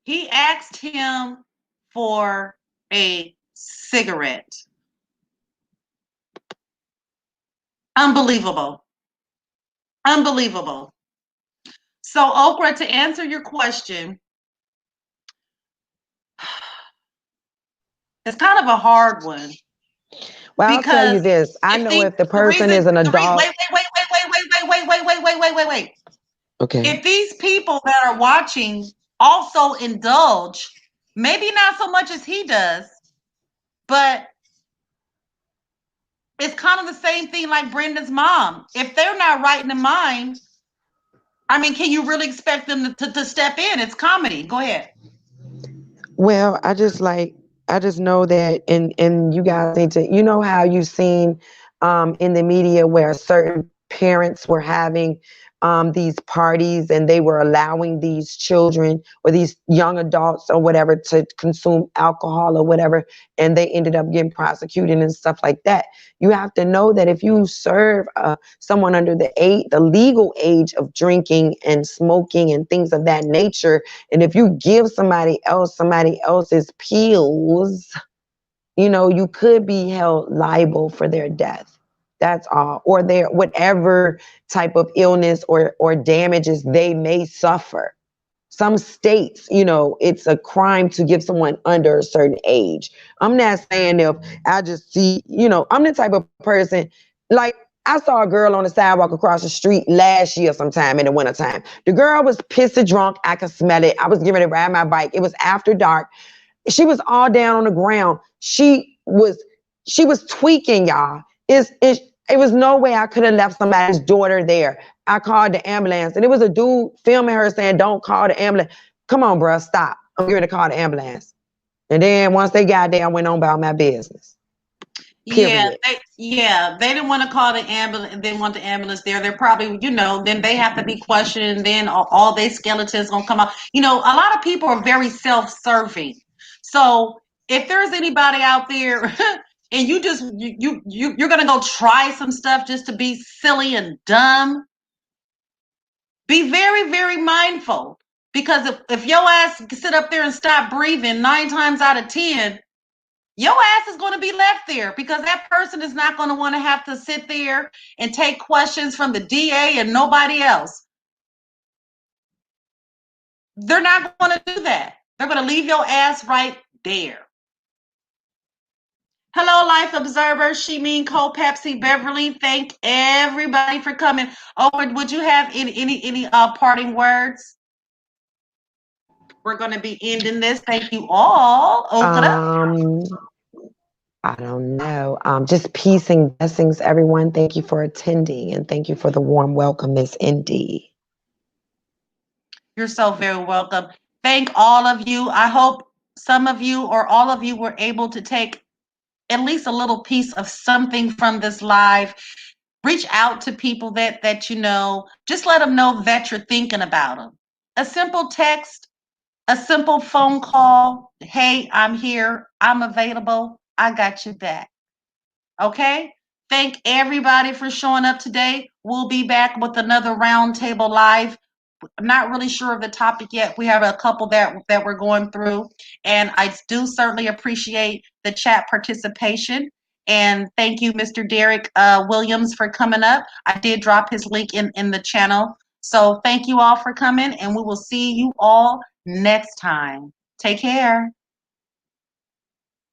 He asked him for a cigarette. Unbelievable. Unbelievable. So, Okra, to answer your question, it's kind of a hard one. Well, I'll tell you this. I know if the person is an adult. Wait. Okay. If these people that are watching also indulge, maybe not so much as he does, but it's kind of the same thing like Brenda's mom. If they're not right in the mind, I mean, can you really expect them to step in? It's comedy. Go ahead. Well, I just know that, and you guys need to, you know how you've seen in the media where certain parents were having these parties and they were allowing these children or these young adults or whatever to consume alcohol or whatever, and they ended up getting prosecuted and stuff like that. You have to know that if you serve someone under the legal age of drinking and smoking and things of that nature, and if you give somebody else's pills, you know, you could be held liable for their death. That's all. Or their whatever type of illness or damages they may suffer. Some states, you know, it's a crime to give someone under a certain age. I'm not saying if I just see, you know, I'm the type of person, like, I saw a girl on the sidewalk across the street last year sometime in the wintertime. The girl was pissed drunk. I could smell it. I was getting ready to ride my bike. It was after dark. She was all down on the ground. She was tweaking, y'all. It was no way I could have left somebody's daughter there. I called the ambulance, and it was a dude filming her saying, "Don't call the ambulance." Come on, bro, stop. I'm going to call the ambulance. And then once they got there, I went on about my business. Period. They didn't want to call the ambulance. They didn't want the ambulance there. They're probably, you know, then they have to be questioned. And then all their skeletons gonna come out. You know, a lot of people are very self-serving. So if there's anybody out there and you're gonna go try some stuff just to be silly and dumb, Be very, very mindful, because if your ass sit up there and stop breathing 9 times out of 10, your ass is going to be left there, because that person is not going to want to have to sit there and take questions from the DA and nobody else. They're not going to do that. They're going to leave your ass right there. Hello, Life Observer, She-Mean, Cole, Pepsi, Beverly. Thank everybody for coming. Oh, would you have any parting words? We're going to be ending this. Thank you all. OKRA. I don't know. Just peace and blessings, everyone. Thank you for attending, and thank you for the warm welcome, Miss Indy. You're so very welcome. Thank all of you. I hope some of you or all of you were able to take at least a little piece of something from this live. Reach out to people that you know. Just let them know that you're thinking about them. A simple text, a simple phone call. Hey, I'm here. I'm available. I got your back. Okay? Thank everybody for showing up today. We'll be back with another roundtable live. I'm not really sure of the topic yet. We have a couple that we're going through, and I do certainly appreciate the chat participation. And thank you, Mr. Derek Williams, for coming up. I did drop his link in the channel. So thank you all for coming, and we will see you all next time. Take care.